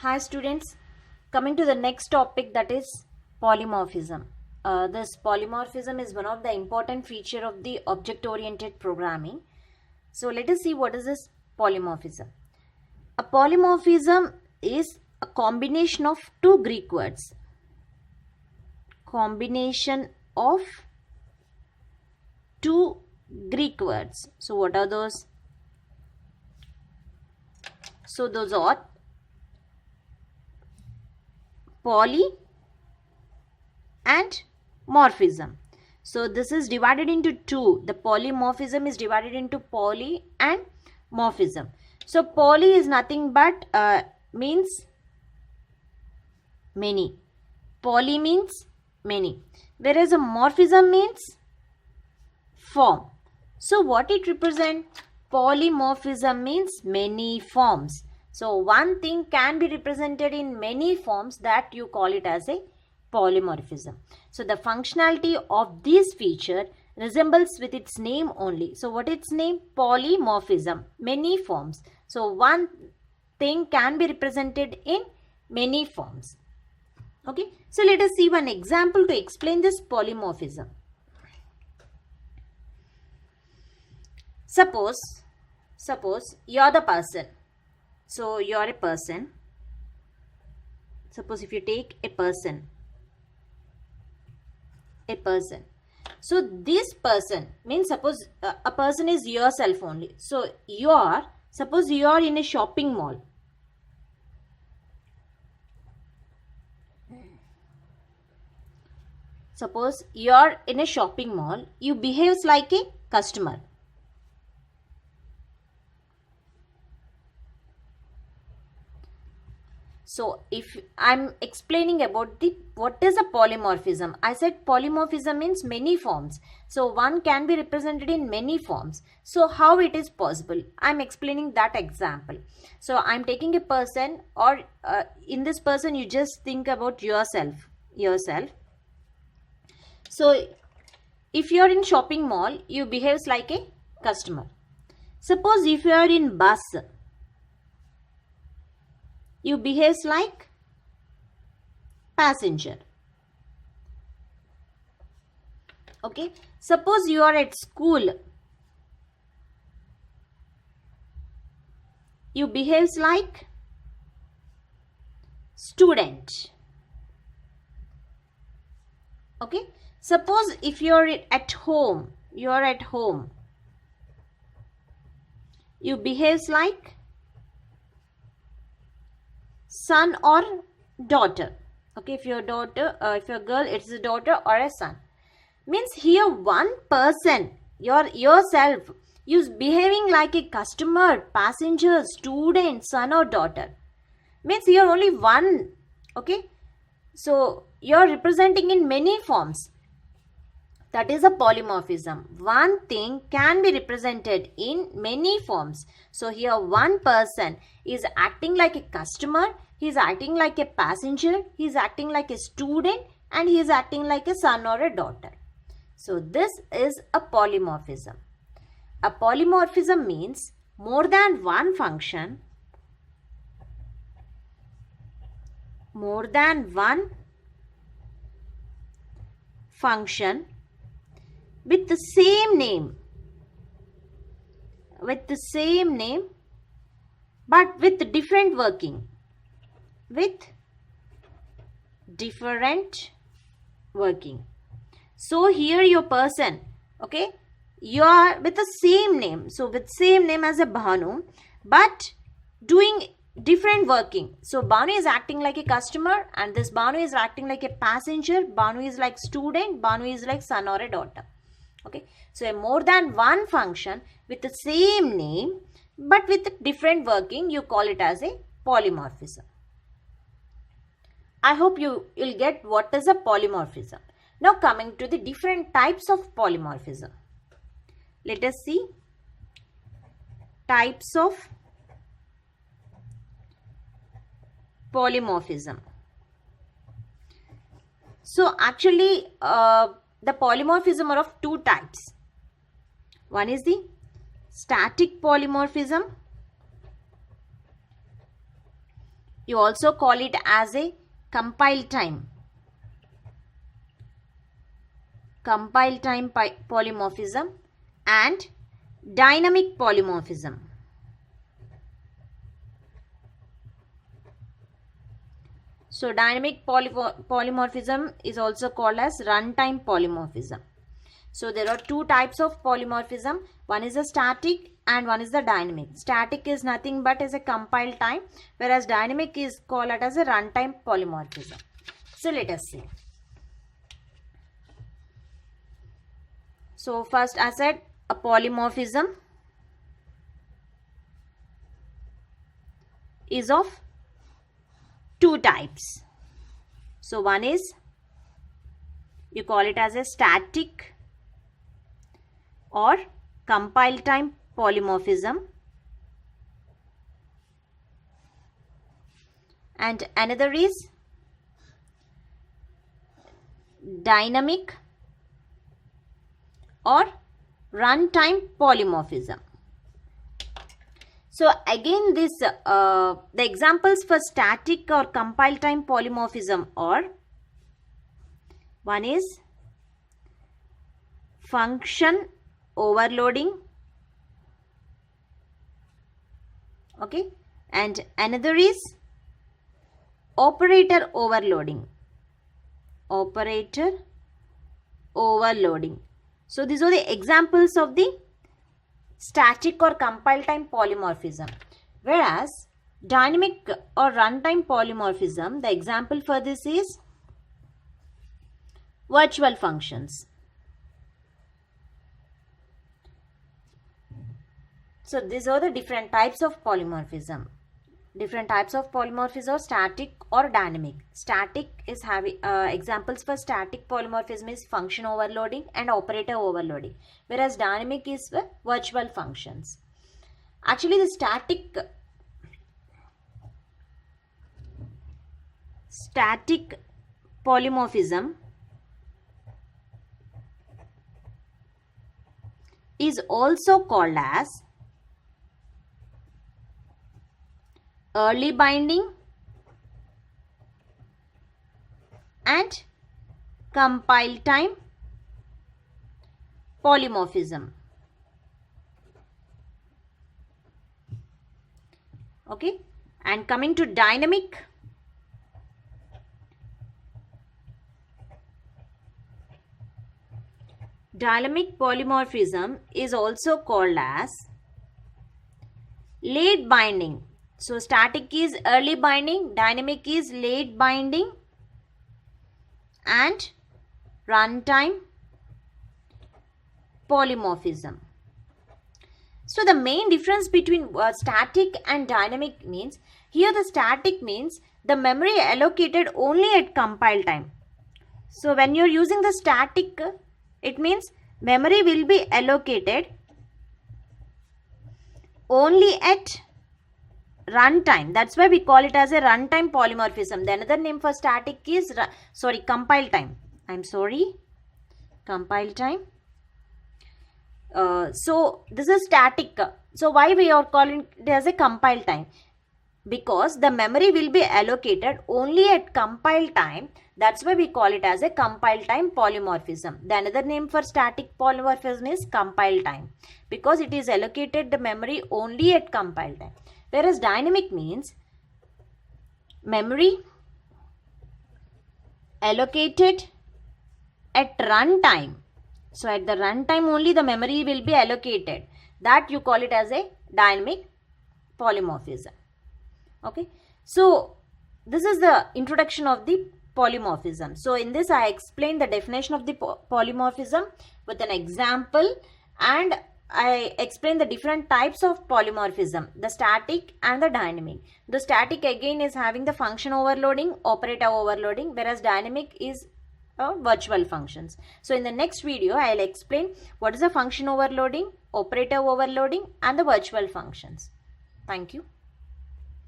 Hi students, coming to the next topic, that is polymorphism. This polymorphism is one of the important feature of the object-oriented programming. So let us see what is this polymorphism. A polymorphism is a combination of two Greek words. Combination of two Greek words. So what are those? So those are poly and morphism. So this is divided into two. The polymorphism is divided into poly and morphism. So poly is nothing but means many. Poly means many. Whereas a morphism means form. So what it represents? Polymorphism means many forms. So one thing can be represented in many forms, that you call it as a polymorphism. So the functionality of this feature resembles with its name only. So what its name? Polymorphism, many forms. So one thing can be represented in many forms. Okay, so let us see one example to explain this polymorphism. Suppose you are the person. So you are a person. Suppose if you take a person. So this person means, suppose a person is yourself only. So suppose you are in a shopping mall. Suppose you are in a shopping mall. You behave like a customer. So if I'm explaining about what is a polymorphism, I said polymorphism means many forms. So one can be represented in many forms. So how it is possible? I'm explaining that example. So I'm taking a person, or in this person you just think about yourself. So if you're in shopping mall, you behave like a customer. Suppose if you are in bus, you behave like passenger. Okay. Suppose you are at school, you behave like student. Okay. Suppose if you are at home, you behave like son or daughter. Okay, if you're daughter, if you're a girl, it's a daughter or a son. Means here one person, yourself, you behaving like a customer, passenger, student, son or daughter. Means here only one. Okay, so you're representing in many forms. That is a polymorphism. One thing can be represented in many forms. So here one person is acting like a customer, he is acting like a passenger, he is acting like a student, and he is acting like a son or a daughter. So this is a polymorphism. A polymorphism means more than one function, with the same name, but with different working. So here your person, okay, you are with the same name. So with same name as a Bhanu, but doing different working. So Bhanu is acting like a customer, and this Bhanu is acting like a passenger. Bhanu is like student. Bhanu is like son or a daughter. Okay, so a more than one function with the same name but with different working, you call it as a polymorphism. I hope you'll get what is a polymorphism. Now coming to the different types of polymorphism. Let us see types of polymorphism. So actually the polymorphism are of two types. One is the static polymorphism You also call it as a compile time. Compile time polymorphism and dynamic polymorphism. So dynamic polymorphism is also called as runtime polymorphism. So there are two types of polymorphism. One is a static and one is the dynamic. Static is nothing but as a compile time, whereas dynamic is called as a runtime polymorphism. So let us see. So first I said a polymorphism is of two types. So one is, you call it as a static or compile time polymorphism, and another is dynamic or runtime polymorphism. So again this the examples for static or compile time polymorphism are, one is function overloading, okay, and another is operator overloading. Operator overloading. So these are the examples of the static or compile time polymorphism. Whereas dynamic or runtime polymorphism, the example for this is virtual functions. So these are the different types of polymorphism. Different types of polymorphism are static or dynamic. Static is having examples for static polymorphism is function overloading and operator overloading, whereas dynamic is for virtual functions. Actually, the static polymorphism is also called as early binding and compile time polymorphism. Okay, and coming to dynamic, dynamic polymorphism is also called as late binding. So static is early binding, dynamic is late binding, and runtime polymorphism. So the main difference between static and dynamic means, here the static means the memory allocated only at compile time. So when you are using the static, it means memory will be allocated only at runtime. That's why we call it as a runtime polymorphism. The another name for static is compile time. Compile time. So this is static. So why we are calling it as a compile time? Because the memory will be allocated only at compile time. That's why we call it as a compile time polymorphism. The another name for static polymorphism is compile time, because it is allocated the memory only at compile time. Whereas dynamic means memory allocated at runtime. So at the runtime only the memory will be allocated. That you call it as a dynamic polymorphism. Okay. So this is the introduction of the polymorphism. So in this I explained the definition of the polymorphism with an example, and I explained the different types of polymorphism, the static and the dynamic. The static again is having the function overloading, operator overloading, whereas dynamic is virtual functions. So in the next video I will explain what is the function overloading, operator overloading, and the virtual functions. Thank you.